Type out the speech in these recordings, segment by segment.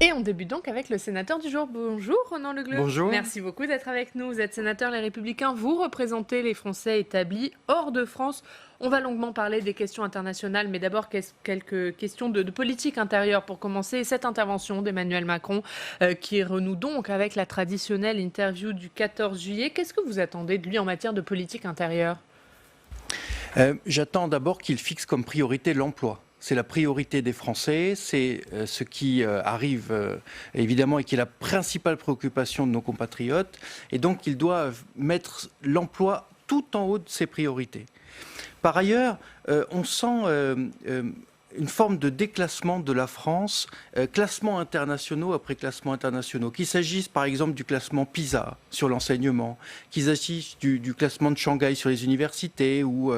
Et on débute donc avec le sénateur du jour. Bonjour Ronan Le Gleut. Bonjour. Merci beaucoup d'être avec nous. Vous êtes sénateur Les Républicains, vous représentez les Français établis hors de France. On va longuement parler des questions internationales, mais d'abord quelques questions de politique intérieure pour commencer. Cette intervention d'Emmanuel Macron qui renoue donc avec la traditionnelle interview du 14 juillet. Qu'est-ce que vous attendez de lui en matière de politique intérieure ? J'attends d'abord qu'il fixe comme priorité l'emploi. C'est la priorité des Français, c'est ce qui arrive évidemment et qui est la principale préoccupation de nos compatriotes. Et donc il doit mettre l'emploi tout en haut de ses priorités. Par ailleurs, on sent une forme de déclassement de la France, classements internationaux après classements internationaux, qu'il s'agisse par exemple du classement PISA sur l'enseignement, qu'il s'agisse du classement de Shanghai sur les universités ou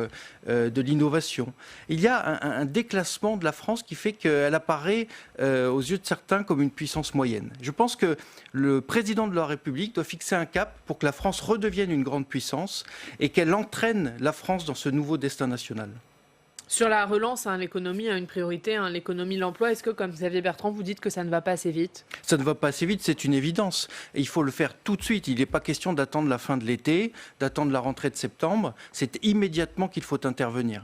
de l'innovation. Il y a un déclassement de la France qui fait qu'elle apparaît aux yeux de certains comme une puissance moyenne. Je pense que le président de la République doit fixer un cap pour que la France redevienne une grande puissance et qu'elle entraîne la France dans ce nouveau destin national. Sur la relance, l'économie a une priorité, l'économie, l'emploi. Est-ce que, comme Xavier Bertrand, vous dites que ça ne va pas assez vite ? Ça ne va pas assez vite, c'est une évidence. Et il faut le faire tout de suite. Il n'est pas question d'attendre la fin de l'été, d'attendre la rentrée de septembre. C'est immédiatement qu'il faut intervenir.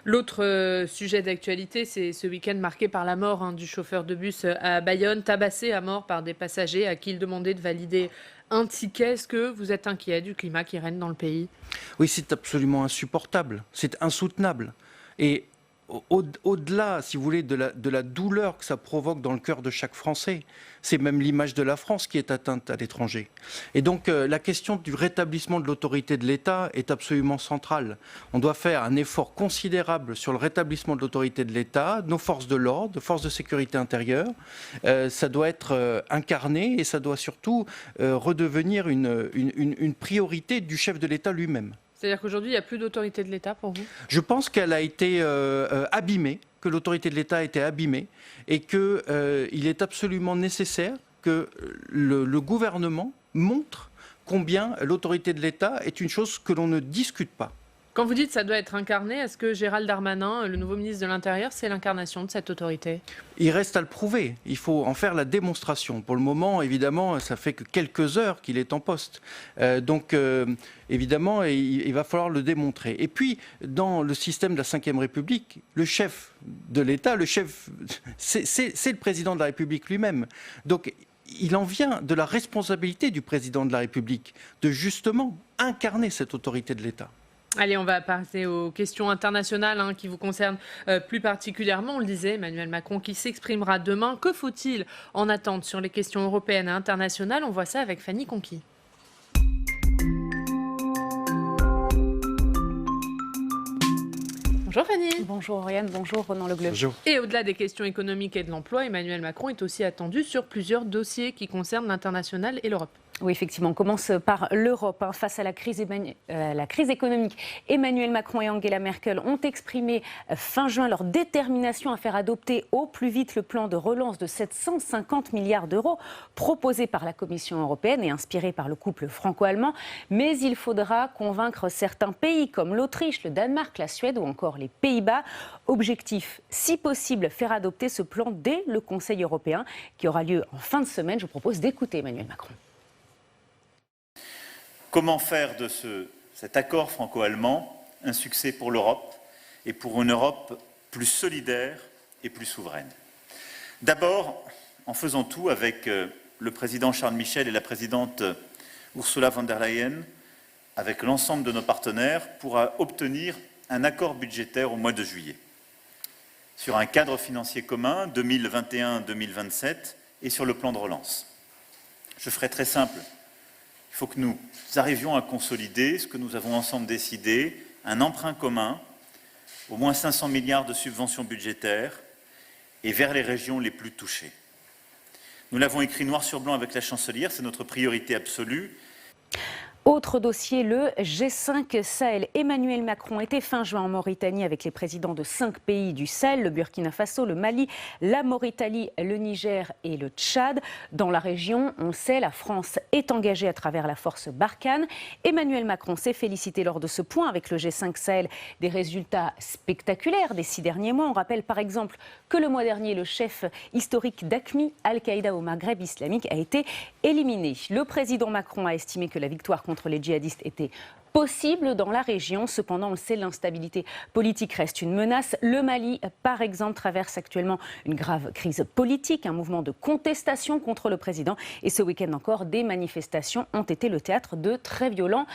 L'autre sujet d'actualité, c'est ce week-end marqué par la mort du chauffeur de bus à Bayonne, tabassé à mort par des passagers à qui il demandait de valider un ticket. Est-ce que vous êtes inquiet du climat qui règne dans le pays ? Oui, c'est absolument insupportable. C'est insoutenable. Et au-delà, si vous voulez, de la douleur que ça provoque dans le cœur de chaque Français, c'est même l'image de la France qui est atteinte à l'étranger. Et donc la question du rétablissement de l'autorité de l'État est absolument centrale. On doit faire un effort considérable sur le rétablissement de l'autorité de l'État, nos forces de l'ordre, forces de sécurité intérieure. Ça doit être incarné et ça doit surtout redevenir une priorité du chef de l'État lui-même. C'est-à-dire qu'aujourd'hui, il n'y a plus d'autorité de l'État pour vous ? Je pense qu'elle a été abîmée, que l'autorité de l'État a été abîmée et qu'il est absolument nécessaire que le gouvernement montre combien l'autorité de l'État est une chose que l'on ne discute pas. Quand vous dites ça doit être incarné, est-ce que Gérald Darmanin, le nouveau ministre de l'Intérieur, c'est l'incarnation de cette autorité ? Il reste à le prouver, il faut en faire la démonstration. Pour le moment, évidemment, ça fait que quelques heures qu'il est en poste. Évidemment, il va falloir le démontrer. Et puis, dans le système de la Ve République, le chef de l'État, c'est le président de la République lui-même. Donc, il en vient de la responsabilité du président de la République de justement incarner cette autorité de l'État. Allez, on va passer aux questions internationales qui vous concernent plus particulièrement. On le disait, Emmanuel Macron qui s'exprimera demain. Que faut-il en attendre sur les questions européennes et internationales ? On voit ça avec Fanny Conquis. Bonjour Fanny. Bonjour Oriane, bonjour Ronan Le Gleut. Bonjour. Et au-delà des questions économiques et de l'emploi, Emmanuel Macron est aussi attendu sur plusieurs dossiers qui concernent l'international et l'Europe. Oui, effectivement, on commence par l'Europe. Face à la crise économique, Emmanuel Macron et Angela Merkel ont exprimé fin juin leur détermination à faire adopter au plus vite le plan de relance de 750 milliards d'euros proposé par la Commission européenne et inspiré par le couple franco-allemand. Mais il faudra convaincre certains pays comme l'Autriche, le Danemark, la Suède ou encore les Pays-Bas. Objectif, si possible, faire adopter ce plan dès le Conseil européen qui aura lieu en fin de semaine. Je vous propose d'écouter Emmanuel Macron. Comment faire de cet accord franco-allemand un succès pour l'Europe et pour une Europe plus solidaire et plus souveraine ? D'abord, en faisant tout avec le président Charles Michel et la présidente Ursula von der Leyen, avec l'ensemble de nos partenaires, pour obtenir un accord budgétaire au mois de juillet, sur un cadre financier commun 2021-2027 et sur le plan de relance. Je ferai très simple. Il faut que nous arrivions à consolider ce que nous avons ensemble décidé, un emprunt commun, au moins 500 milliards de subventions budgétaires et vers les régions les plus touchées. Nous l'avons écrit noir sur blanc avec la chancelière, c'est notre priorité absolue. Autre dossier, le G5 Sahel. Emmanuel Macron était fin juin en Mauritanie avec les présidents de 5 pays du Sahel, le Burkina Faso, le Mali, la Mauritanie, le Niger et le Tchad. Dans la région, on sait, la France est engagée à travers la force Barkhane. Emmanuel Macron s'est félicité lors de ce point avec le G5 Sahel des résultats spectaculaires des 6 derniers mois. On rappelle par exemple que le mois dernier, le chef historique d'AQMI, Al-Qaïda au Maghreb islamique, a été éliminé. Le président Macron a estimé que la victoire contre les djihadistes était possible dans la région. Cependant, on le sait, l'instabilité politique reste une menace. Le Mali, par exemple, traverse actuellement une grave crise politique, un mouvement de contestation contre le président. Et ce week-end encore, des manifestations ont été le théâtre de très violents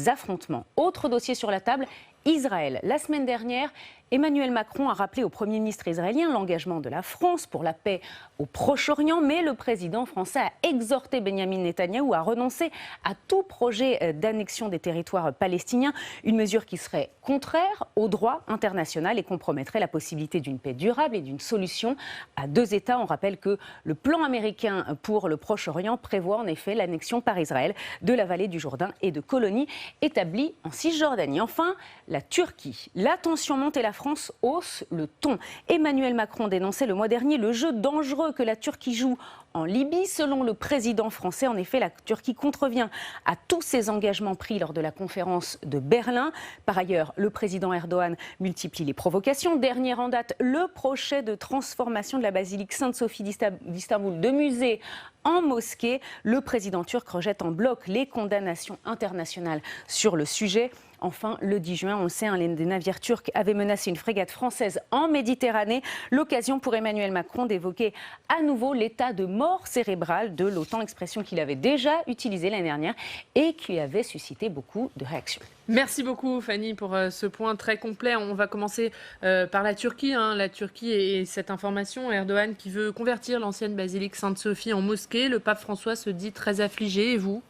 affrontements. Autre dossier sur la table, Israël. La semaine dernière, Emmanuel Macron a rappelé au Premier ministre israélien l'engagement de la France pour la paix au Proche-Orient, mais le président français a exhorté Benyamin Netanyahou à renoncer à tout projet d'annexion des territoires palestiniens, une mesure qui serait contraire au droit international et compromettrait la possibilité d'une paix durable et d'une solution à 2 États. On rappelle que le plan américain pour le Proche-Orient prévoit en effet l'annexion par Israël de la vallée du Jourdain et de colonies établies en Cisjordanie. Enfin, la Turquie. La tension monte et la France hausse le ton. Emmanuel Macron dénonçait le mois dernier le jeu dangereux que la Turquie joue en Libye. Selon le président français, en effet, la Turquie contrevient à tous ses engagements pris lors de la conférence de Berlin. Par ailleurs, le président Erdogan multiplie les provocations. Dernière en date, le projet de transformation de la basilique Sainte-Sophie d'Istanbul de musée en mosquée. Le président turc rejette en bloc les condamnations internationales sur le sujet. Enfin, le 10 juin, on le sait, l'un des navires turcs avait menacé une frégate française en Méditerranée. L'occasion pour Emmanuel Macron d'évoquer à nouveau l'état de mort cérébrale de l'OTAN, expression qu'il avait déjà utilisée l'année dernière et qui avait suscité beaucoup de réactions. Merci beaucoup Fanny pour ce point très complet. On va commencer par la Turquie. La Turquie et cette information, Erdogan qui veut convertir l'ancienne basilique Sainte-Sophie en mosquée. Le pape François se dit très affligé, et vous ?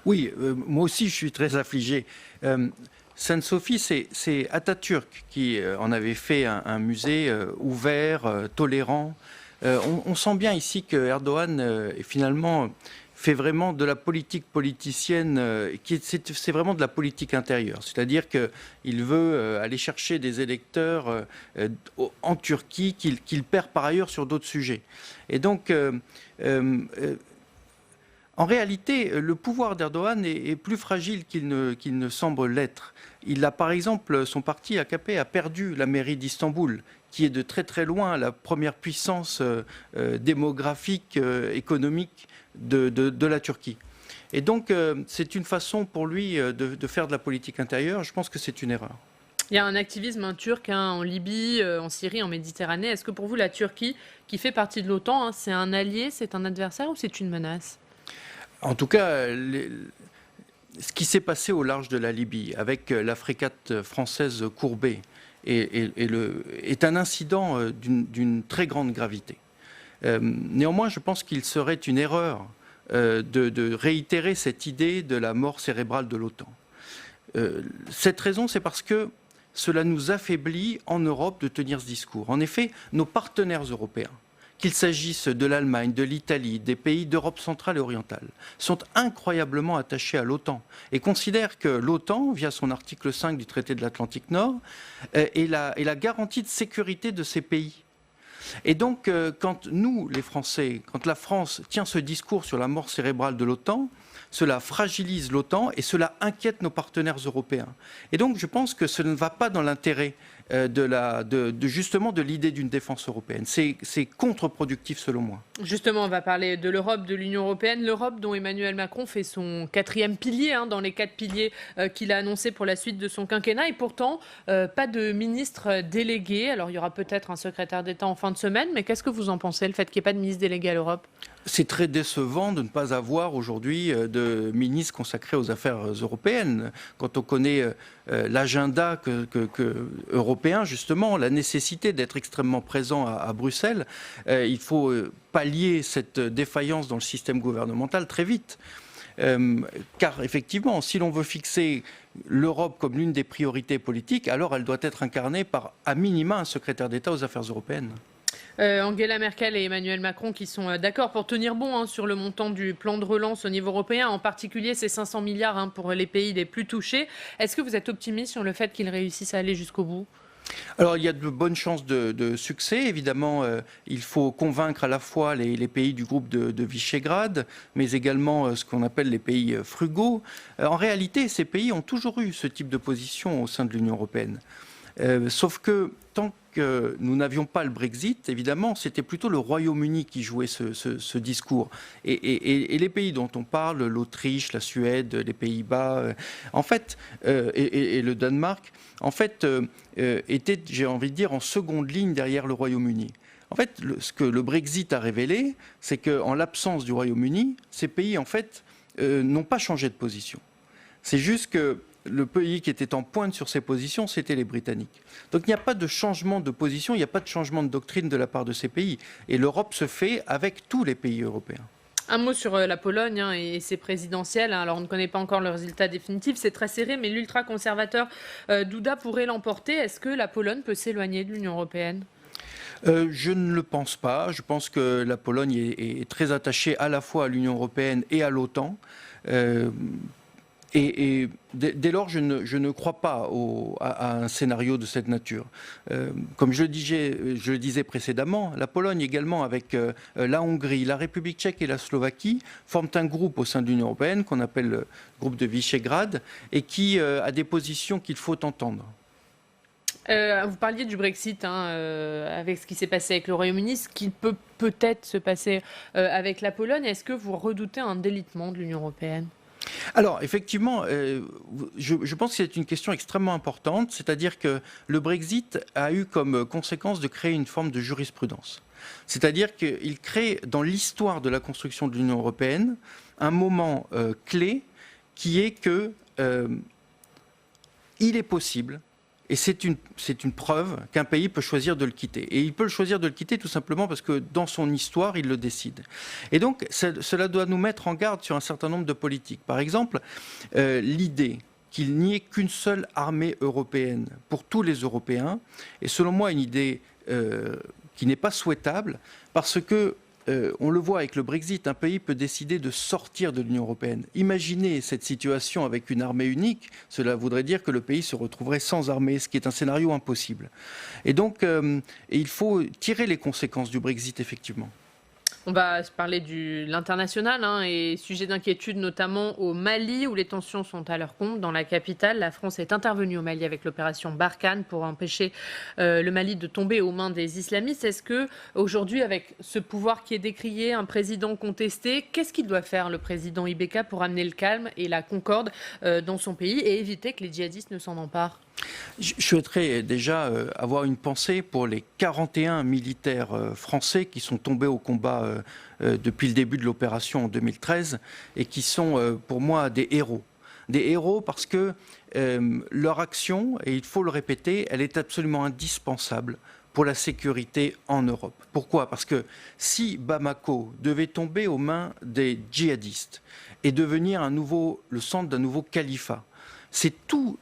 Oui, moi aussi je suis très affligé. Sainte-Sophie, c'est Atatürk qui en avait fait un musée ouvert, tolérant. On sent bien ici que Erdogan finalement fait vraiment de la politique politicienne, c'est vraiment de la politique intérieure. C'est-à-dire qu'il veut aller chercher des électeurs en Turquie qu'il perd par ailleurs sur d'autres sujets. Et donc, en réalité, le pouvoir d'Erdogan est plus fragile qu'il ne semble l'être. Il a, par exemple, son parti AKP a perdu la mairie d'Istanbul, qui est de très très loin la première puissance démographique, économique de la Turquie. Et donc, c'est une façon pour lui de faire de la politique intérieure. Je pense que c'est une erreur. Il y a un activisme turc en Libye, en Syrie, en Méditerranée. Est-ce que pour vous, la Turquie, qui fait partie de l'OTAN, c'est un allié, c'est un adversaire ou c'est une menace ? En tout cas, ce qui s'est passé au large de la Libye, avec la frégate française courbée, est un incident d'une très grande gravité. Néanmoins, je pense qu'il serait une erreur de réitérer cette idée de la mort cérébrale de l'OTAN. Cette raison, c'est parce que cela nous affaiblit en Europe de tenir ce discours. En effet, nos partenaires européens, qu'il s'agisse de l'Allemagne, de l'Italie, des pays d'Europe centrale et orientale, sont incroyablement attachés à l'OTAN et considèrent que l'OTAN, via son article 5 du traité de l'Atlantique Nord, est la garantie de sécurité de ces pays. Et donc, quand nous, les Français, quand la France tient ce discours sur la mort cérébrale de l'OTAN, cela fragilise l'OTAN et cela inquiète nos partenaires européens. Et donc, je pense que ce ne va pas dans l'intérêt justement de l'idée d'une défense européenne. C'est contre-productif selon moi. Justement, on va parler de l'Europe, de l'Union européenne. L'Europe dont Emmanuel Macron fait son 4e pilier, dans les 4 piliers qu'il a annoncés pour la suite de son quinquennat. Et pourtant, pas de ministre délégué. Alors, il y aura peut-être un secrétaire d'État en fin de semaine. Mais qu'est-ce que vous en pensez, le fait qu'il n'y ait pas de ministre délégué à l'Europe ? C'est très décevant de ne pas avoir aujourd'hui de ministre consacré aux affaires européennes. Quand on connaît l'agenda européen, justement, la nécessité d'être extrêmement présent à Bruxelles, il faut pallier cette défaillance dans le système gouvernemental très vite. Car effectivement, si l'on veut fixer l'Europe comme l'une des priorités politiques, alors elle doit être incarnée par, à minima, un secrétaire d'État aux affaires européennes. Angela Merkel et Emmanuel Macron qui sont d'accord pour tenir bon sur le montant du plan de relance au niveau européen, en particulier ces 500 milliards pour les pays les plus touchés. Est-ce que vous êtes optimiste sur le fait qu'ils réussissent à aller jusqu'au bout ? Alors, il y a de bonnes chances de succès. Évidemment, il faut convaincre à la fois les pays du groupe de Visegrad, mais également ce qu'on appelle les pays frugaux. En réalité, ces pays ont toujours eu ce type de position au sein de l'Union européenne. Sauf que tant que nous n'avions pas le Brexit, évidemment, c'était plutôt le Royaume-Uni qui jouait ce discours. Et les pays dont on parle, l'Autriche, la Suède, les Pays-Bas, en fait, et le Danemark, en fait, étaient, j'ai envie de dire, en seconde ligne derrière le Royaume-Uni. En fait, ce que le Brexit a révélé, c'est qu'en l'absence du Royaume-Uni, ces pays, en fait, n'ont pas changé de position. C'est juste que le pays qui était en pointe sur ces positions, c'était les Britanniques. Donc il n'y a pas de changement de position, il n'y a pas de changement de doctrine de la part de ces pays. Et l'Europe se fait avec tous les pays européens. Un mot sur la Pologne et ses présidentielles. Alors on ne connaît pas encore le résultat définitif, c'est très serré, mais l'ultra-conservateur Duda pourrait l'emporter. Est-ce que la Pologne peut s'éloigner de l'Union européenne ? Je ne le pense pas. Je pense que la Pologne est très attachée à la fois à l'Union européenne et à l'OTAN. Et dès lors, je ne crois pas à un scénario de cette nature. Comme je le disais précédemment, la Pologne également, avec la Hongrie, la République tchèque et la Slovaquie, forment un groupe au sein de l'Union européenne qu'on appelle le groupe de Visegrad et qui a des positions qu'il faut entendre. Vous parliez du Brexit, avec ce qui s'est passé avec le Royaume-Uni, ce qui peut peut-être se passer avec la Pologne. Est-ce que vous redoutez un délitement de l'Union européenne ? Alors, effectivement, je pense que c'est une question extrêmement importante, c'est-à-dire que le Brexit a eu comme conséquence de créer une forme de jurisprudence. C'est-à-dire qu'il crée dans l'histoire de la construction de l'Union européenne un moment clé qui est que il est possible, et c'est une preuve qu'un pays peut choisir de le quitter. Et il peut le choisir de le quitter tout simplement parce que dans son histoire, il le décide. Et donc, cela doit nous mettre en garde sur un certain nombre de politiques. Par exemple, l'idée qu'il n'y ait qu'une seule armée européenne pour tous les Européens est selon moi une idée qui n'est pas souhaitable parce que on le voit avec le Brexit, un pays peut décider de sortir de l'Union européenne. Imaginez cette situation avec une armée unique, cela voudrait dire que le pays se retrouverait sans armée, ce qui est un scénario impossible. Et donc, il faut tirer les conséquences du Brexit, effectivement. On va parler de l'international et sujet d'inquiétude notamment au Mali où les tensions sont à leur comble. Dans la capitale, la France est intervenue au Mali avec l'opération Barkhane pour empêcher le Mali de tomber aux mains des islamistes. Est-ce que aujourd'hui, avec ce pouvoir qui est décrié, un président contesté, qu'est-ce qu'il doit faire le président Ibeka pour amener le calme et la concorde dans son pays et éviter que les djihadistes ne s'en emparent ? Je souhaiterais déjà avoir une pensée pour les 41 militaires français qui sont tombés au combat depuis le début de l'opération en 2013 et qui sont pour moi des héros. Des héros parce que leur action, et il faut le répéter, elle est absolument indispensable pour la sécurité en Europe. Pourquoi ? Parce que si Bamako devait tomber aux mains des djihadistes et devenir le centre d'un nouveau califat, c'est tout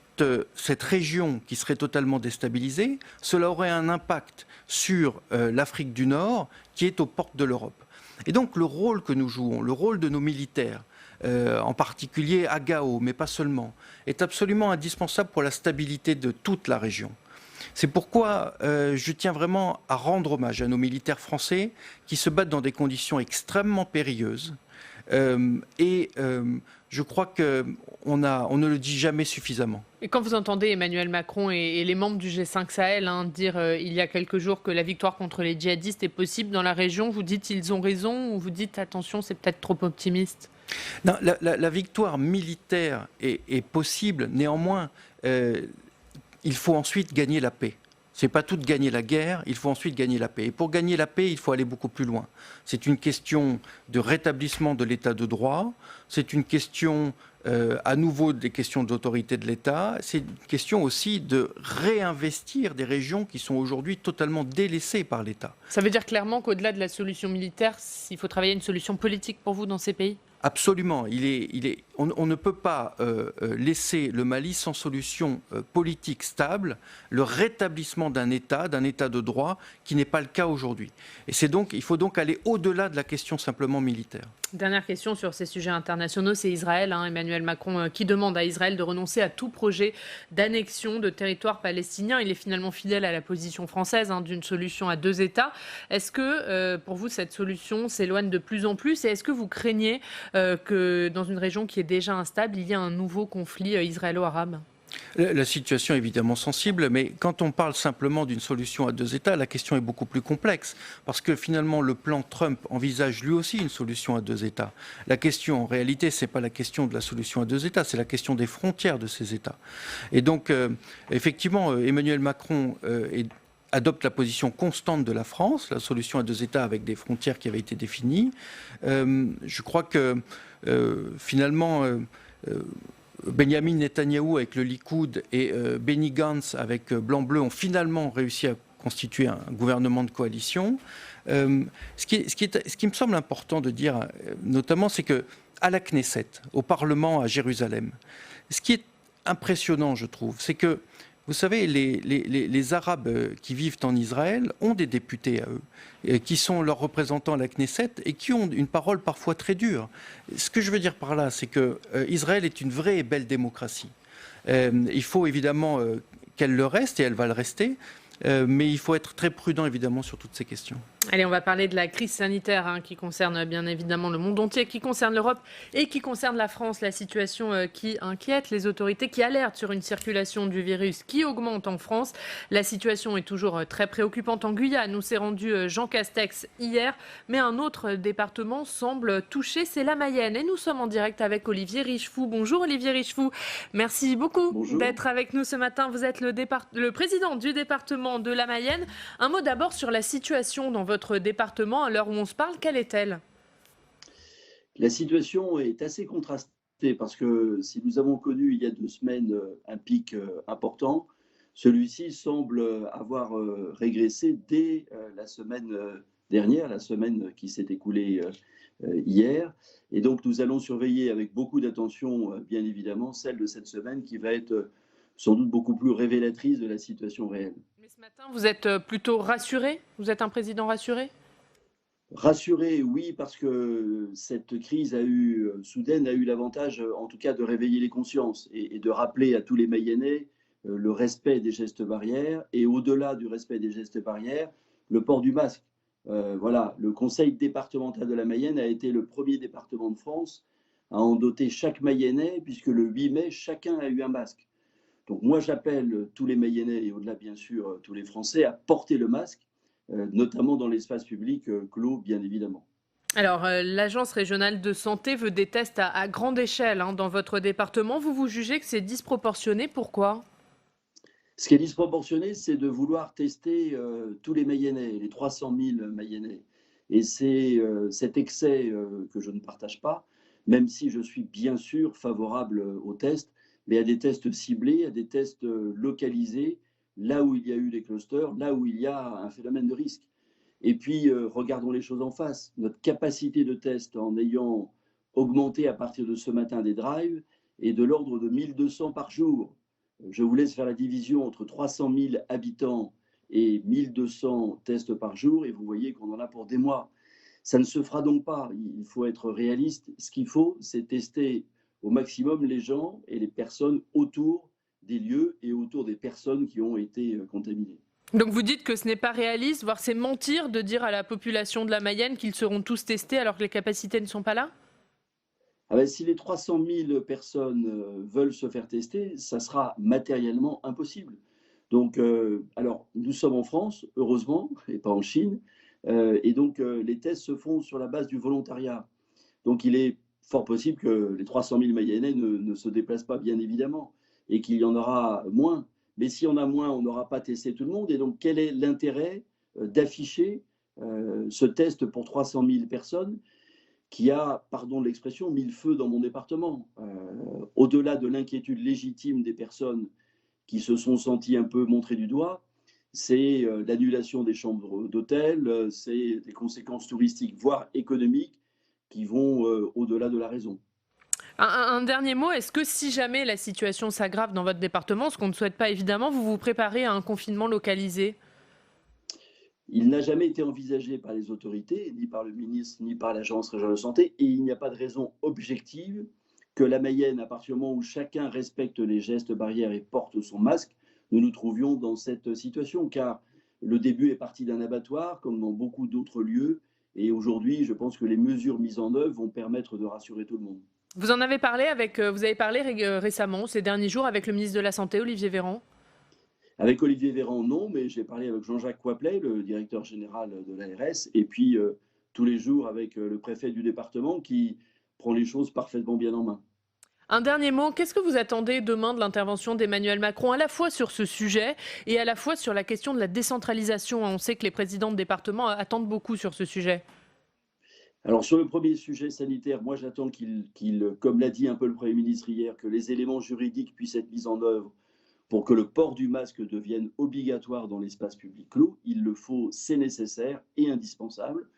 cette région qui serait totalement déstabilisée, cela aurait un impact sur l'Afrique du Nord qui est aux portes de l'Europe. Et donc le rôle que nous jouons, le rôle de nos militaires, en particulier à Gao, mais pas seulement, est absolument indispensable pour la stabilité de toute la région. C'est pourquoi je tiens vraiment à rendre hommage à nos militaires français qui se battent dans des conditions extrêmement périlleuses. Je crois qu'on ne le dit jamais suffisamment. Et quand vous entendez Emmanuel Macron et les membres du G5 Sahel dire il y a quelques jours que la victoire contre les djihadistes est possible dans la région, vous dites ils ont raison ou vous dites attention, c'est peut-être trop optimiste ? Non, la victoire militaire est possible, néanmoins, il faut ensuite gagner la paix. Ce n'est pas tout de gagner la guerre, il faut ensuite gagner la paix. Et pour gagner la paix, il faut aller beaucoup plus loin. C'est une question de rétablissement de l'état de droit, c'est une question, à nouveau, des questions d'autorité de l'État, c'est une question aussi de réinvestir des régions qui sont aujourd'hui totalement délaissées par l'État. Ça veut dire clairement qu'au-delà de la solution militaire, il faut travailler une solution politique pour vous dans ces pays ? Absolument. On ne peut pas laisser le Mali sans solution politique stable, le rétablissement d'un État de droit, qui n'est pas le cas aujourd'hui. Et il faut donc aller au-delà de la question simplement militaire. Dernière question sur ces sujets internationaux, c'est Israël. Emmanuel Macron qui demande à Israël de renoncer à tout projet d'annexion de territoire palestinien. Il est finalement fidèle à la position française d'une solution à 2 États. Est-ce que pour vous cette solution s'éloigne de plus en plus et est-ce que vous craignez que dans une région qui est déjà instable, il y ait un nouveau conflit israélo-arabe ? La situation est évidemment sensible, mais quand on parle simplement d'une solution à 2 États, la question est beaucoup plus complexe. Parce que finalement, le plan Trump envisage lui aussi une solution à 2 États. La question, en réalité, ce n'est pas la question de la solution à 2 États, c'est la question des frontières de ces États. Et donc, effectivement, Emmanuel Macron adopte la position constante de la France, la solution à 2 États avec des frontières qui avaient été définies. Je crois que finalement... Benjamin Netanyahou avec le Likoud et Benny Gantz avec Blanc-Bleu ont finalement réussi à constituer un gouvernement de coalition. Ce qui me semble important de dire, notamment, c'est qu'à la Knesset, au Parlement à Jérusalem, ce qui est impressionnant, je trouve, c'est que, vous savez, les Arabes qui vivent en Israël ont des députés à eux, qui sont leurs représentants à la Knesset et qui ont une parole parfois très dure. Ce que je veux dire par là, c'est que Israël est une vraie et belle démocratie. Il faut évidemment qu'elle le reste, et elle va le rester, mais il faut être très prudent évidemment sur toutes ces questions. Allez, on va parler de la crise sanitaire qui concerne bien évidemment le monde entier, qui concerne l'Europe et qui concerne la France. La situation qui inquiète les autorités, qui alertent sur une circulation du virus qui augmente en France. La situation est toujours très préoccupante en Guyane, où s'est rendu Jean Castex hier. Mais un autre département semble touché, c'est la Mayenne. Et nous sommes en direct avec Olivier Richefou. Bonjour Olivier Richefou. Merci beaucoup d'être avec nous ce matin. Vous êtes le président du département de la Mayenne. Un mot d'abord sur la situation dans votre département, à l'heure où on se parle, quelle est-elle ? La situation est assez contrastée parce que si nous avons connu il y a 2 semaines un pic important, celui-ci semble avoir régressé dès la semaine dernière, la semaine qui s'est écoulée hier. Et donc nous allons surveiller avec beaucoup d'attention, bien évidemment, celle de cette semaine qui va être sans doute beaucoup plus révélatrice de la situation réelle. Mais ce matin, vous êtes plutôt rassuré ? Vous êtes un président rassuré ? Rassuré, oui, parce que cette crise soudaine a eu l'avantage, en tout cas, de réveiller les consciences et de rappeler à tous les Mayennais le respect des gestes barrières et au-delà du respect des gestes barrières, le port du masque. Voilà, le conseil départemental de la Mayenne a été le premier département de France à en doter chaque Mayennais, puisque le 8 mai, chacun a eu un masque. Donc moi, j'appelle tous les Mayennais et au-delà, bien sûr, tous les Français à porter le masque, notamment dans l'espace public clos, bien évidemment. Alors, l'Agence régionale de santé veut des tests à grande échelle dans votre département. Vous jugez que c'est disproportionné ? Pourquoi ? Ce qui est disproportionné, c'est de vouloir tester tous les Mayennais, les 300 000 Mayennais. Et c'est cet excès que je ne partage pas, même si je suis bien sûr favorable aux tests, mais à des tests ciblés, à des tests localisés, là où il y a eu des clusters, là où il y a un phénomène de risque. Et puis, regardons les choses en face. Notre capacité de test, en ayant augmenté à partir de ce matin des drives, est de l'ordre de 1200 par jour. Je vous laisse faire la division entre 300 000 habitants et 1200 tests par jour, et vous voyez qu'on en a pour des mois. Ça ne se fera donc pas. Il faut être réaliste. Ce qu'il faut, c'est tester au maximum les gens et les personnes autour des lieux et autour des personnes qui ont été contaminées. Donc vous dites que ce n'est pas réaliste, voire c'est mentir de dire à la population de la Mayenne qu'ils seront tous testés alors que les capacités ne sont pas là ? Si les 300 000 personnes veulent se faire tester, ça sera matériellement impossible. Donc, alors, nous sommes en France, heureusement, et pas en Chine, et donc les tests se font sur la base du volontariat. Donc, il est fort possible que les 300 000 Mayennais ne se déplacent pas, bien évidemment, et qu'il y en aura moins. Mais s'il y en a moins, on n'aura pas testé tout le monde. Et donc, quel est l'intérêt d'afficher ce test pour 300 000 personnes qui a, pardon de l'expression, mis le feu dans mon département. Au-delà de l'inquiétude légitime des personnes qui se sont senties un peu montrées du doigt, c'est l'annulation des chambres d'hôtel, c'est des conséquences touristiques, voire économiques, qui vont au-delà de la raison. Un dernier mot, est-ce que si jamais la situation s'aggrave dans votre département, ce qu'on ne souhaite pas évidemment, vous vous préparez à un confinement localisé? Il n'a jamais été envisagé par les autorités, ni par le ministre, ni par l'Agence régionale de santé, et il n'y a pas de raison objective que la Mayenne, à partir du moment où chacun respecte les gestes barrières et porte son masque, nous nous trouvions dans cette situation, car le début est parti d'un abattoir, comme dans beaucoup d'autres lieux, et aujourd'hui, je pense que les mesures mises en œuvre vont permettre de rassurer tout le monde. Vous en avez parlé vous avez parlé récemment, ces derniers jours, avec le ministre de la Santé, Olivier Véran? Avec Olivier Véran, non, mais j'ai parlé avec Jean-Jacques Coiplet, le directeur général de l'ARS, et puis tous les jours avec le préfet du département qui prend les choses parfaitement bien en main. Un dernier mot, qu'est-ce que vous attendez demain de l'intervention d'Emmanuel Macron, à la fois sur ce sujet et à la fois sur la question de la décentralisation? On sait que les présidents de département attendent beaucoup sur ce sujet. Alors sur le premier sujet sanitaire, moi j'attends comme l'a dit un peu le Premier ministre hier, que les éléments juridiques puissent être mis en œuvre pour que le port du masque devienne obligatoire dans l'espace public clos. Il le faut, c'est nécessaire et indispensable.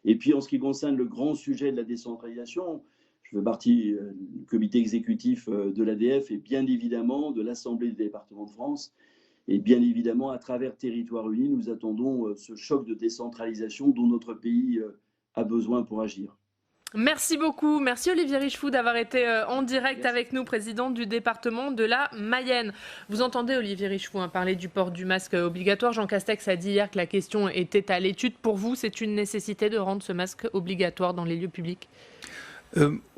Et puis en ce qui concerne le grand sujet de la décentralisation, je fais partie du comité exécutif de l'ADF et bien évidemment de l'Assemblée des départements de France. Et bien évidemment, à travers Territoires Unis, nous attendons ce choc de décentralisation dont notre pays a besoin pour agir. Merci beaucoup. Merci Olivier Richefou d'avoir été en direct avec nous, président du département de la Mayenne. Vous entendez Olivier Richefou parler du port du masque obligatoire. Jean Castex a dit hier que la question était à l'étude. Pour vous, c'est une nécessité de rendre ce masque obligatoire dans les lieux publics?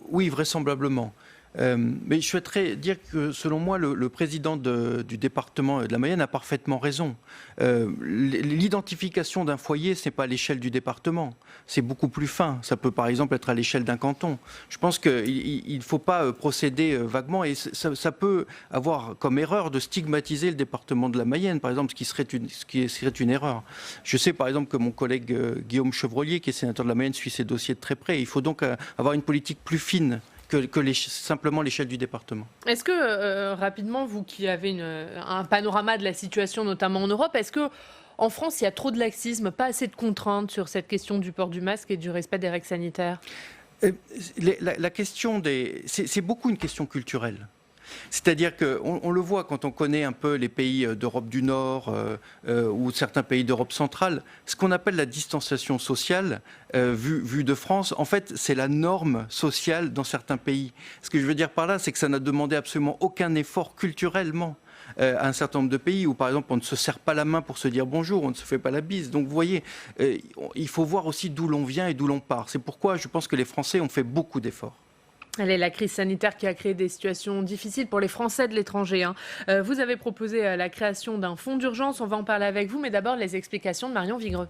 Oui, vraisemblablement. Mais je souhaiterais dire que, selon moi, le président du département de la Mayenne a parfaitement raison. L'identification d'un foyer, ce n'est pas à l'échelle du département. C'est beaucoup plus fin. Ça peut, par exemple, être à l'échelle d'un canton. Je pense qu'il ne faut pas procéder vaguement. Et ça peut avoir comme erreur de stigmatiser le département de la Mayenne, par exemple, ce qui serait une erreur. Je sais, par exemple, que mon collègue Guillaume Chevrollier, qui est sénateur de la Mayenne, suit ces dossiers de très près. Il faut donc avoir une politique plus fine que simplement l'échelle du département. Est-ce que, rapidement, vous qui avez un panorama de la situation, notamment en Europe, est-ce que en France, il y a trop de laxisme, pas assez de contraintes sur cette question du port du masque et du respect des règles sanitaires? La question c'est beaucoup une question culturelle. C'est-à-dire qu'on le voit quand on connaît un peu les pays d'Europe du Nord ou certains pays d'Europe centrale, ce qu'on appelle la distanciation sociale, vue de France, en fait, c'est la norme sociale dans certains pays. Ce que je veux dire par là, c'est que ça n'a demandé absolument aucun effort culturellement à un certain nombre de pays où, par exemple, on ne se serre pas la main pour se dire bonjour, on ne se fait pas la bise. Donc, vous voyez, il faut voir aussi d'où l'on vient et d'où l'on part. C'est pourquoi je pense que les Français ont fait beaucoup d'efforts. Allez, la crise sanitaire qui a créé des situations difficiles pour les Français de l'étranger. Vous avez proposé la création d'un fonds d'urgence. On va en parler avec vous, mais d'abord les explications de Marion Vigreux.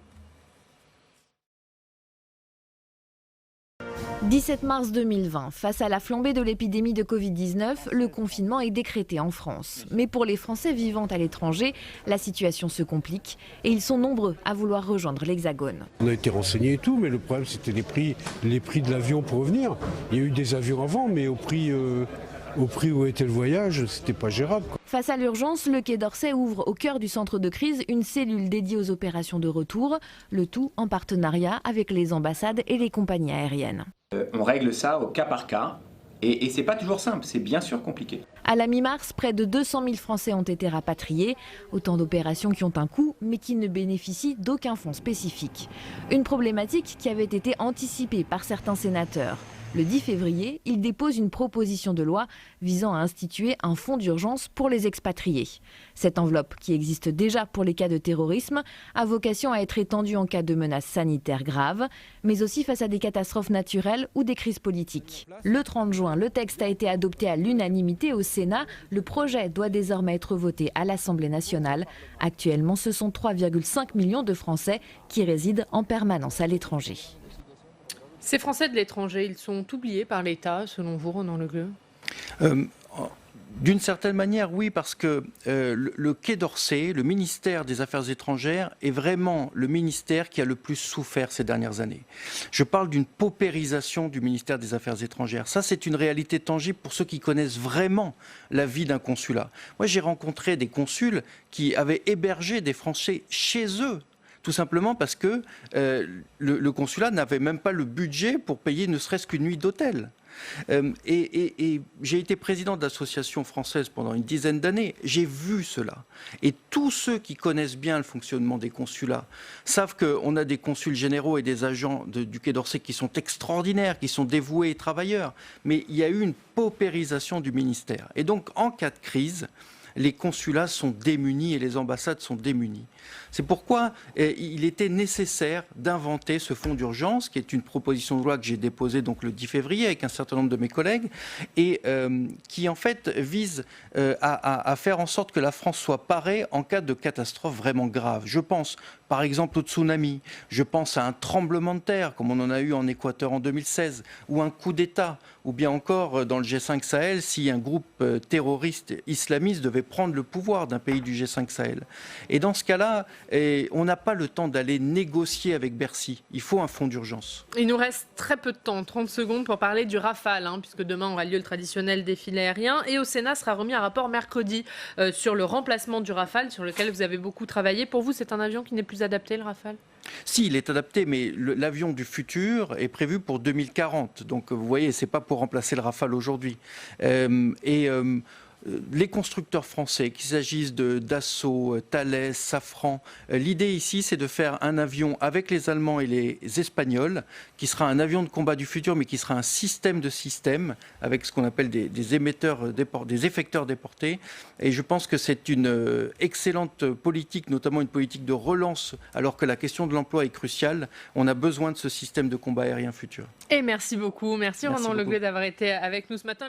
17 mars 2020, face à la flambée de l'épidémie de Covid-19, le confinement est décrété en France. Mais pour les Français vivant à l'étranger, la situation se complique et ils sont nombreux à vouloir rejoindre l'Hexagone. On a été renseignés et tout, mais le problème c'était les prix de l'avion pour revenir. Il y a eu des avions avant, mais au prix où était le voyage, c'était pas gérable. Face à l'urgence, le Quai d'Orsay ouvre au cœur du centre de crise une cellule dédiée aux opérations de retour, le tout en partenariat avec les ambassades et les compagnies aériennes. On règle ça au cas par cas et c'est pas toujours simple, c'est bien sûr compliqué. À la mi-mars, près de 200 000 Français ont été rapatriés. Autant d'opérations qui ont un coût, mais qui ne bénéficient d'aucun fonds spécifique. Une problématique qui avait été anticipée par certains sénateurs. Le 10 février, il dépose une proposition de loi visant à instituer un fonds d'urgence pour les expatriés. Cette enveloppe, qui existe déjà pour les cas de terrorisme, a vocation à être étendue en cas de menaces sanitaires graves, mais aussi face à des catastrophes naturelles ou des crises politiques. Le 30 juin, le texte a été adopté à l'unanimité au Sénat. Le projet doit désormais être voté à l'Assemblée nationale. Actuellement, ce sont 3,5 millions de Français qui résident en permanence à l'étranger. Ces Français de l'étranger, ils sont oubliés par l'État, selon vous, Ronan Le Gleut? D'une certaine manière, oui, parce que le Quai d'Orsay, le ministère des Affaires étrangères, est vraiment le ministère qui a le plus souffert ces dernières années. Je parle d'une paupérisation du ministère des Affaires étrangères. Ça, c'est une réalité tangible pour ceux qui connaissent vraiment la vie d'un consulat. Moi, j'ai rencontré des consuls qui avaient hébergé des Français chez eux, Tout simplement parce que le consulat n'avait même pas le budget pour payer ne serait-ce qu'une nuit d'hôtel. Et j'ai été président de l'association française pendant une dizaine d'années. J'ai vu cela. Et tous ceux qui connaissent bien le fonctionnement des consulats savent qu'on a des consuls généraux et des agents du Quai d'Orsay qui sont extraordinaires, qui sont dévoués et travailleurs. Mais il y a eu une paupérisation du ministère. Et donc, en cas de crise, les consulats sont démunis et les ambassades sont démunies. C'est pourquoi il était nécessaire d'inventer ce fonds d'urgence, qui est une proposition de loi que j'ai déposée donc le 10 février avec un certain nombre de mes collègues, et qui en fait vise à faire en sorte que la France soit parée en cas de catastrophe vraiment grave. Je pense par exemple au tsunami, je pense à un tremblement de terre, comme on en a eu en Équateur en 2016, ou un coup d'État, ou bien encore dans le G5 Sahel, si un groupe terroriste islamiste devait prendre le pouvoir d'un pays du G5 Sahel. Et dans ce cas-là, on n'a pas le temps d'aller négocier avec Bercy. Il faut un fonds d'urgence. Il nous reste très peu de temps, 30 secondes, pour parler du Rafale, puisque demain aura lieu le traditionnel défilé aérien. Et au Sénat sera remis un rapport mercredi sur le remplacement du Rafale, sur lequel vous avez beaucoup travaillé. Pour vous, c'est un avion qui n'est plus adapté, le Rafale ? Si, il est adapté, mais l'avion du futur est prévu pour 2040. Donc, vous voyez, ce n'est pas pour remplacer le Rafale aujourd'hui. Les constructeurs français, qu'il s'agisse de Dassault, Thales, Safran, l'idée ici, c'est de faire un avion avec les Allemands et les Espagnols, qui sera un avion de combat du futur, mais qui sera un système de systèmes, avec ce qu'on appelle des effecteurs déportés. Et je pense que c'est une excellente politique, notamment une politique de relance, alors que la question de l'emploi est cruciale. On a besoin de ce système de combat aérien futur. Et merci beaucoup. Merci Ronan Le Gleut d'avoir été avec nous ce matin.